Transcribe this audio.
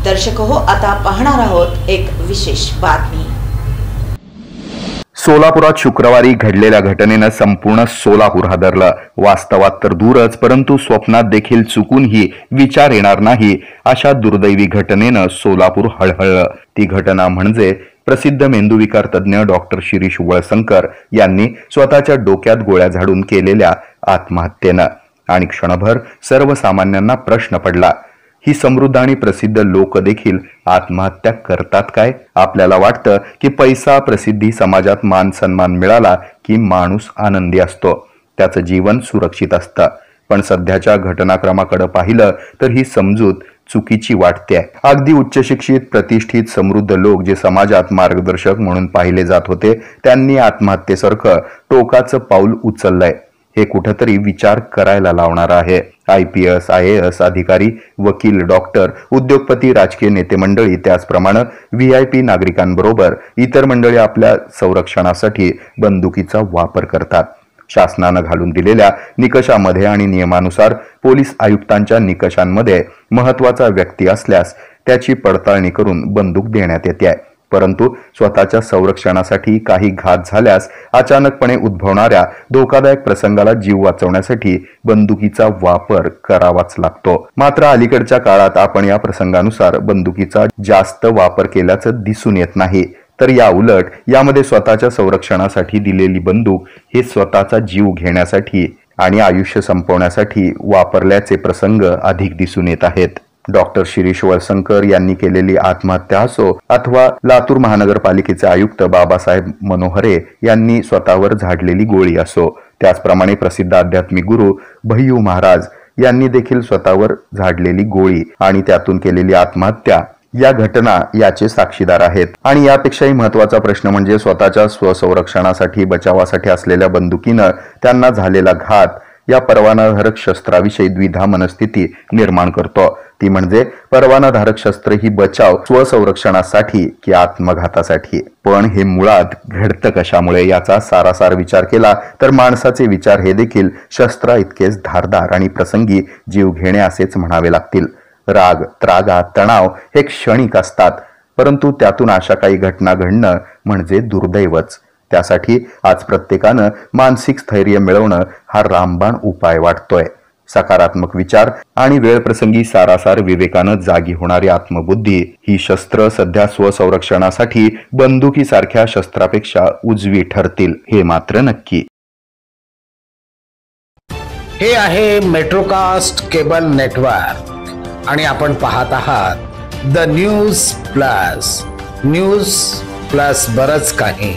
दर्शक हो, आता पाहणार आहोत एक विशेष बातमी। सोलापुरात शुक्रवारी घडलेल्या घटनेनं संपूर्ण सोलापूर हादरलं। वास्तवात तर दूरच, परंतु स्वप्नात देखील चुकूनही विचार येणार नाही अशा दुर्दैवी घटनेनं सोलापूर हळहळलं। ती घटना म्हणजे प्रसिद्ध मेंदूविकार तज्ज्ञ डॉक्टर शिरीष वळसंकर यांनी स्वतःच्या डोक्यात गोळ्या झाडून केलेल्या आत्महत्येनं। आणि क्षणभर सर्वसामान्यांना प्रश्न पडला, ही समृद्ध आणि प्रसिद्ध लोक देखील आत्महत्या करतात काय? आपल्याला वाटतं की पैसा, प्रसिद्धी, समाजात मान सन्मान मिळाला की माणूस आनंदी असतो, त्याचं जीवन सुरक्षित असतं। पण सध्याच्या घटनाक्रमाकडे पाहिलं तर ही समजूत चुकीची वाटते। अगदी उच्च शिक्षित, प्रतिष्ठित, समृद्ध लोक जे समाजात मार्गदर्शक म्हणून पाहिले जात होते, त्यांनी आत्महत्येसारखं टोकाचं पाऊल उचललंय। हे कुठेतरी विचार करायला लावणार आहे। IPS, IAS अधिकारी, वकील, डॉक्टर, उद्योगपती, राजकीय नेते मंडळी, त्याचप्रमाणे VIP नागरिकांबरोबर इतर मंडळी आपल्या संरक्षणासाठी बंदुकीचा वापर करतात। शासनानं घालून दिलेल्या निकषामध्ये आणि नियमानुसार पोलीस आयुक्तांच्या निकषांमध्ये महत्त्वाचा व्यक्ती असल्यास त्याची पडताळणी करून बंदूक देण्यात येते। परंतु स्वतःच्या संरक्षणासाठी काही घात झाल्यास अचानकपणे उद्भवणाऱ्या धोकादायक प्रसंगाला जीव वाचवण्यासाठी बंदुकीचा वापर करावाच लागतो। मात्र अलीकडच्या काळात आपण या प्रसंगानुसार बंदुकीचा जास्त वापर केल्याचं दिसून येत नाही, तर या उलट यामध्ये स्वतःच्या संरक्षणासाठी दिलेली बंदूक हे स्वतःचा जीव घेण्यासाठी आणि आयुष्य संपवण्यासाठी वापरल्याचे प्रसंग अधिक दिसून येत आहेत। डॉक्टर शिरीष वळसंकर यांनी केलेली आत्महत्या असो अथवा लातूर महानगरपालिकेचे आयुक्त बाबासाहेब मनोहरे यांनी स्वतःवर झाडलेली गोळी असो, त्याचप्रमाणे प्रसिद्ध आध्यात्मिक गुरु भय्यू महाराज यांनी देखील स्वतःवर झाडलेली गोळी आणि त्यातून केलेली आत्महत्या या घटना याचे साक्षीदार आहेत। आणि यापेक्षाही महत्त्वाचा प्रश्न म्हणजे स्वतःच्या स्वसंरक्षणासाठी, बचावासाठी असलेल्या बंदुकीनं त्यांना झालेला घात या परवानाधारक शस्त्राविषयी द्विधा मनस्थिती निर्माण करतो। ती म्हणजे परवानाधारक शस्त्र ही बचाव स्वसंरक्षणासाठी की आत्मघातासाठी। पण हे मुळात घडतं कशामुळे याचा सारासार विचार केला तर माणसाचे विचार हे देखील शस्त्रा इतकेच धारदार आणि प्रसंगी जीव घेणे असेच म्हणावे लागतील। राग, त्रागा, तणाव हे क्षणिक असतात, परंतु त्यातून अशा काही घटना घडणं म्हणजे दुर्दैवच। त्यासाठी आज प्रत्येकानं मानसिक स्थैर्य मिळवणं हा रामबाण उपाय वाटतोय। सकारात्मक विचार आणि वेळप्रसंगी सारासार विवेकानं जागी होणारी आत्मबुद्धी ही शस्त्र सध्या स्वसंरक्षणासाठी बंदुकीसारख्या शस्त्रापेक्षा उजवी ठरतील, हे मात्र नक्की। हे आहे मेट्रोकास्ट केबल नेटवर्क आणि आपण पाहत आहात द न्यूज प्लस बरच काही।